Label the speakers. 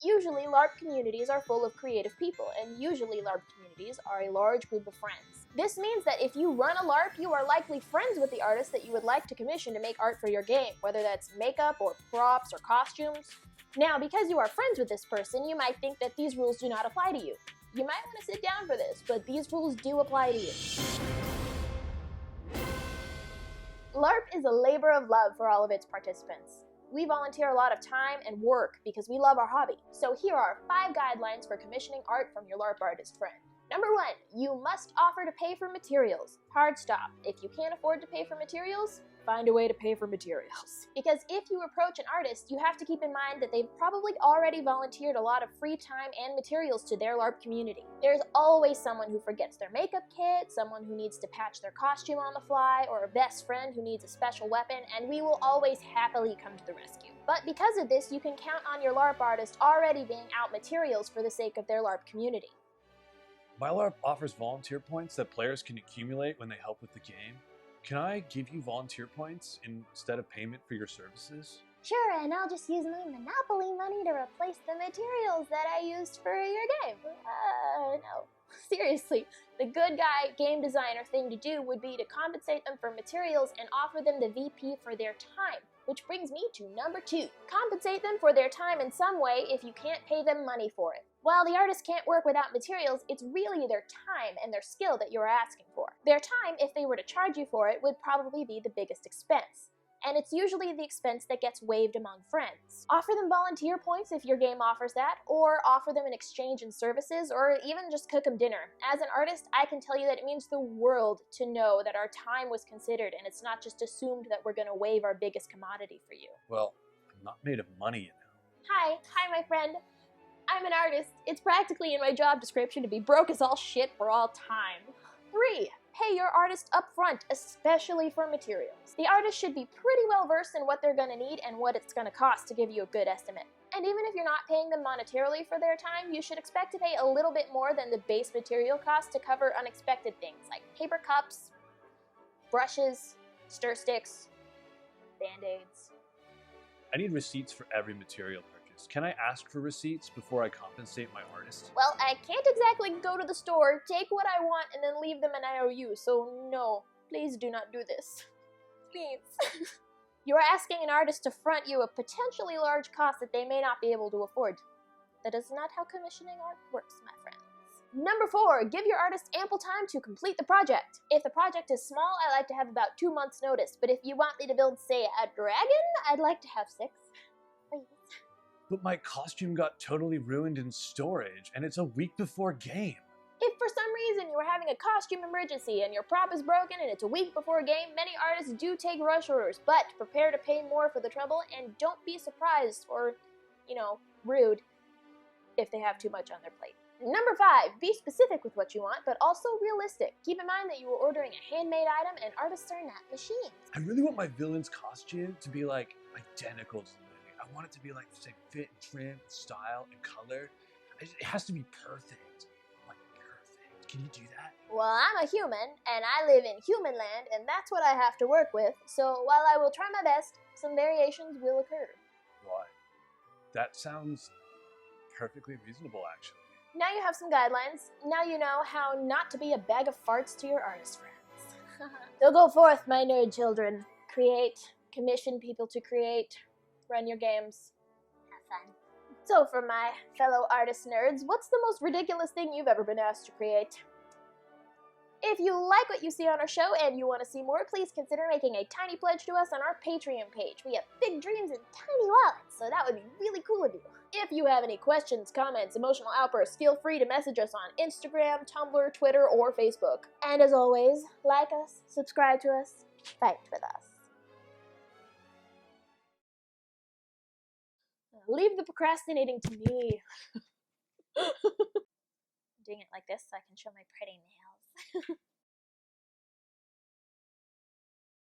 Speaker 1: Usually, LARP communities are full of creative people, and usually LARP communities are a large group of friends. This means that if you run a LARP, you are likely friends with the artist that you would like to commission to make art for your game, whether that's makeup or props or costumes. Now, because you are friends with this person, you might think that these rules do not apply to you. You might want to sit down for this, but these rules do apply to you. LARP is a labor of love for all of its participants. We volunteer a lot of time and work because we love our hobby. So here are 5 guidelines for commissioning art from your LARP artist friend. Number 1, you must offer to pay for materials. Hard stop. If you can't afford to pay for materials, find a way to pay for materials. Because if you approach an artist, you have to keep in mind that they've probably already volunteered a lot of free time and materials to their LARP community. There's always someone who forgets their makeup kit, someone who needs to patch their costume on the fly, or a best friend who needs a special weapon, and we will always happily come to the rescue. But because of this, you can count on your LARP artist already being out materials for the sake of their LARP community.
Speaker 2: My LARP offers volunteer points that players can accumulate when they help with the game. Can I give you volunteer points instead of payment for your services?
Speaker 1: Sure, and I'll just use my Monopoly money to replace the materials that I used for your game. No. Seriously, the good guy game designer thing to do would be to compensate them for materials and offer them the VP for their time. Which brings me to number 2. Compensate them for their time in some way if you can't pay them money for it. While the artist can't work without materials, it's really their time and their skill that you're asking for. Their time, if they were to charge you for it, would probably be the biggest expense. And it's usually the expense that gets waived among friends. Offer them volunteer points if your game offers that, or offer them an exchange in services, or even just cook them dinner. As an artist, I can tell you that it means the world to know that our time was considered, and it's not just assumed that we're gonna waive our biggest commodity for you.
Speaker 2: Well, I'm not made of money, you know.
Speaker 1: Hi, my friend. I'm an artist. It's practically in my job description to be broke as all shit for all time. 3. Pay your artist up front, especially for materials. The artist should be pretty well versed in what they're gonna need and what it's gonna cost to give you a good estimate. And even if you're not paying them monetarily for their time, you should expect to pay a little bit more than the base material cost to cover unexpected things like paper cups, brushes, stir sticks, band-aids.
Speaker 2: I need receipts for every material purchase. Can I ask for receipts before I compensate my artist?
Speaker 1: Well, I can't exactly go to the store, take what I want, and then leave them an IOU, so no, please do not do this. Please. You're asking an artist to front you a potentially large cost that they may not be able to afford. That is not how commissioning art works, my friends. Number 4, give your artist ample time to complete the project. If the project is small, I like to have about 2 months' notice, but if you want me to build, say, a dragon, I'd like to have 6. Please.
Speaker 2: But my costume got totally ruined in storage, and it's a week before game.
Speaker 1: If for some reason you are having a costume emergency and your prop is broken and it's a week before a game, many artists do take rush orders, but prepare to pay more for the trouble and don't be surprised or, rude if they have too much on their plate. Number 5, be specific with what you want, but also realistic. Keep in mind that you are ordering a handmade item and artists are not machines.
Speaker 2: I really want my villain's costume to be identical to the movie. I want it to be the same fit and trim, style, and color. It has to be perfect. Perfect. Can you do that?
Speaker 1: Well, I'm a human, and I live in human land, and that's what I have to work with. So while I will try my best, some variations will occur.
Speaker 2: Why? That sounds perfectly reasonable, actually.
Speaker 1: Now you have some guidelines. Now you know how not to be a bag of farts to your artist friends. So go forth, my nerd children. Create, commission people to create, run your games, have fun. So for my fellow artist nerds, what's the most ridiculous thing you've ever been asked to create? If you like what you see on our show and you want to see more, please consider making a tiny pledge to us on our Patreon page. We have big dreams and tiny wallets, so that would be really cool of you. If you have any questions, comments, emotional outbursts, feel free to message us on Instagram, Tumblr, Twitter, or Facebook. And as always, like us, subscribe to us, fight with us. Leave the procrastinating to me. I'm doing it like this so I can show my pretty nails.